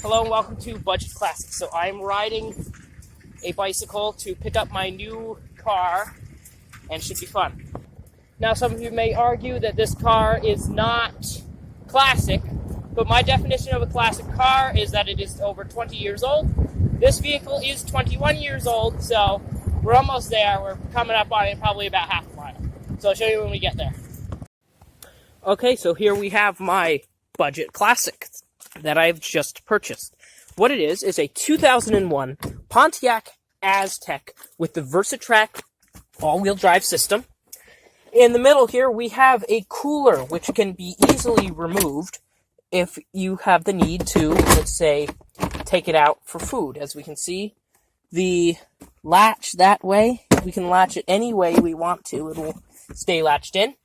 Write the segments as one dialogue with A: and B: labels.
A: Hello and welcome to Budget Classics. So I'm riding a bicycle to pick up my new car, and it should be fun. Now some of you may argue that this car is not classic, but my definition of a classic car is that it is over 20 years old. This vehicle is 21 years old, so we're almost there. We're coming up on it probably about half a mile. So I'll show you when we get there. Okay, so here we have my Budget Classic that I've just purchased. What it is a 2001 Pontiac Aztec with the VersaTrack all-wheel drive system. In the middle here, we have a cooler, which can be easily removed if you have the need to, let's say, take it out for food. As we can see, the latch that way, we can latch it any way we want to. It will stay latched in.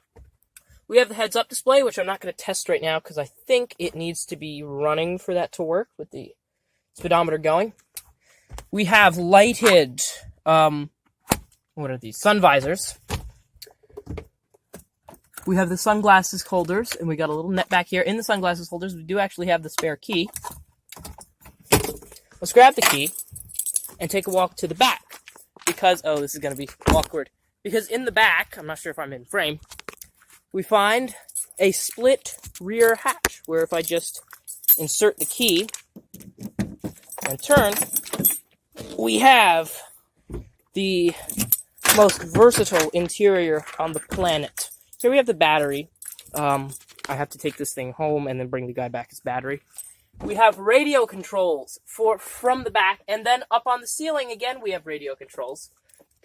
A: We have the heads-up display, which I'm not going to test right now because I think it needs to be running for that to work with the speedometer going. We have lighted, what are these? Sun visors. We have the sunglasses holders, and we got a little net back here. In the sunglasses holders, we do actually have the spare key. Let's grab the key and take a walk to the back because, oh, this is going to be awkward. Because in the back, I'm not sure if I'm in frame, we find a split rear hatch, where if I just insert the key and turn, we have the most versatile interior on the planet. Here we have the battery. I have to take this thing home and then bring the guy back his battery. We have radio controls from the back, and then up on the ceiling again we have radio controls.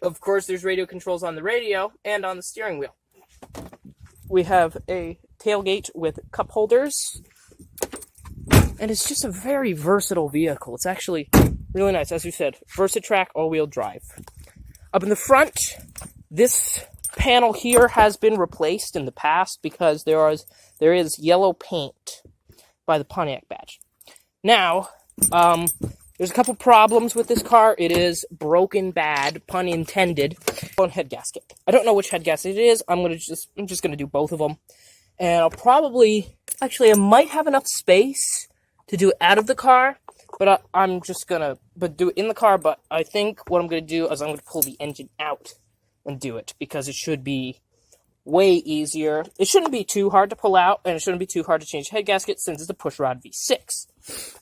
A: Of course, there's radio controls on the radio and on the steering wheel. We have a tailgate with cup holders, and it's just a very versatile vehicle. It's actually really nice. As we said, VersaTrack all-wheel drive. Up in the front, this panel here has been replaced in the past because there is yellow paint by the Pontiac badge. Now, there's a couple problems with this car. It is broken bad, pun intended, on head gasket. I don't know which head gasket it is. I'm just gonna do both of them, and I'll probably I might have enough space to do it out of the car, but I'm just gonna do it in the car. But I think what I'm gonna do is I'm gonna pull the engine out and do it because it should be way easier. It shouldn't be too hard to pull out, and it shouldn't be too hard to change head gasket since it's a pushrod V6.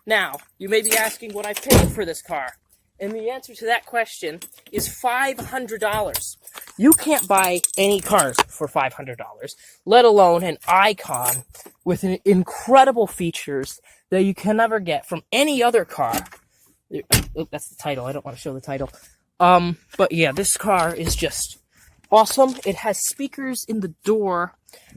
A: Now, you may be asking what I paid for this car, and the answer to that question is $500. You can't buy any cars for $500, let alone an Icon with incredible features that you can never get from any other car. Oh, that's the title. I don't want to show the title. But yeah, this car is just awesome. It has speakers in the door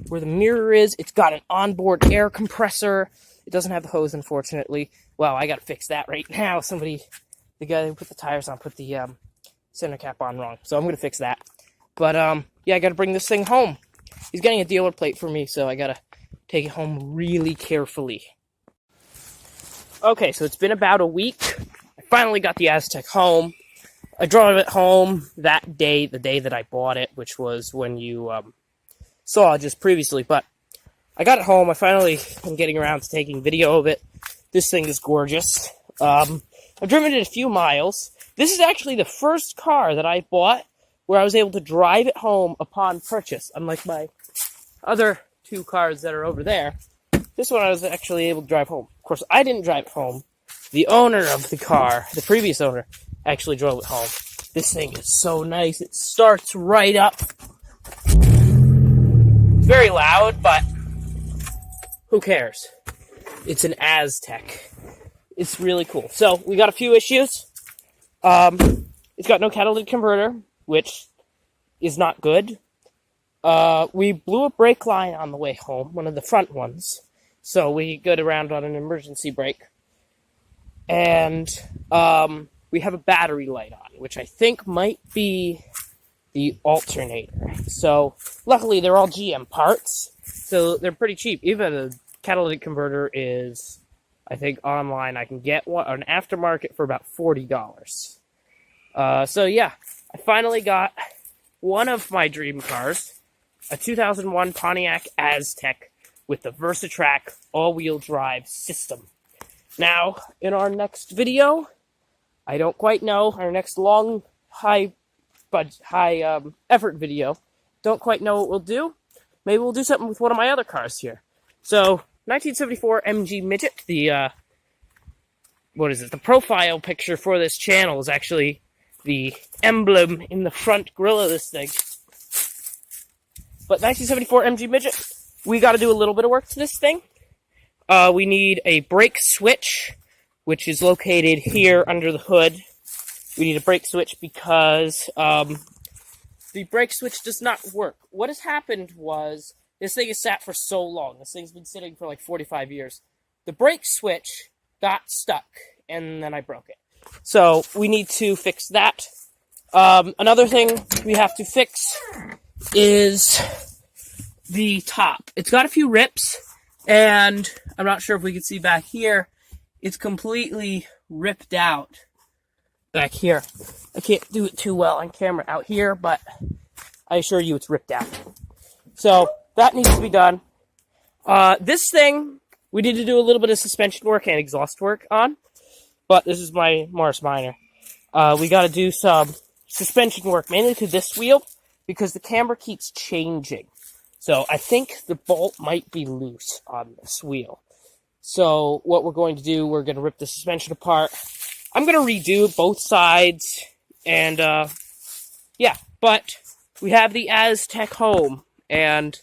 A: where the mirror is. It's got an onboard air compressor. It doesn't have the hose, unfortunately. Well, I gotta fix that right now. The guy who put the tires on put the center cap on wrong. So I'm gonna fix that. But yeah, I gotta bring this thing home. He's getting a dealer plate for me, so I gotta take it home really carefully. Okay, so it's been about a week. I finally got the Aztec home. I drove it home that day, the day that I bought it, which was when you saw just previously. But I got it home. I finally am getting around to taking video of it. This thing is gorgeous. I've driven it a few miles. This is actually the first car that I bought where I was able to drive it home upon purchase. Unlike my other two cars that are over there, this one I was actually able to drive home. Of course, I didn't drive it home. The owner of the car, the previous owner, actually drove it home. This thing is so nice. It starts right up. It's very loud, but who cares? It's an Aztec. It's really cool. So, we got a few issues. It's got no catalytic converter, which is not good. We blew a brake line on the way home, one of the front ones. So, we got around on an emergency brake. And, we have a battery light on, which I think might be the alternator. So, luckily, they're all GM parts, so they're pretty cheap. Even a catalytic converter is, I think, online. I can get one, an aftermarket for about $40. So, yeah, I finally got one of my dream cars, a 2001 Pontiac Aztec with the VersaTrack all-wheel drive system. Now, in our next video, I don't quite know, our next long, high effort video, don't quite know what we'll do. Maybe we'll do something with one of my other cars here. So, 1974 MG Midget, the profile picture for this channel is actually the emblem in the front grille of this thing. But 1974 MG Midget, we got to do a little bit of work to this thing. We need a brake switch, which is located here under the hood. We need a brake switch because the brake switch does not work. What has happened was, this thing has sat for so long. This thing's been sitting for like 45 years. The brake switch got stuck, and then I broke it. So, we need to fix that. Another thing we have to fix is the top. It's got a few rips, and I'm not sure if we can see back here. It's completely ripped out back here. I can't do it too well on camera out here, but I assure you it's ripped out. So, that needs to be done. This thing, we need to do a little bit of suspension work and exhaust work on, but this is my Morris Minor. We got to do some suspension work, mainly to this wheel, because the camber keeps changing. So I think the bolt might be loose on this wheel. So what we're going to do, we're going to rip the suspension apart. I'm going to redo both sides, and yeah, but we have the Aztec home, and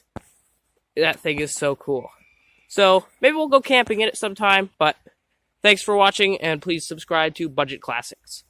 A: that thing is so cool. So maybe we'll go camping in it sometime, but thanks for watching, and please subscribe to Budget Classics.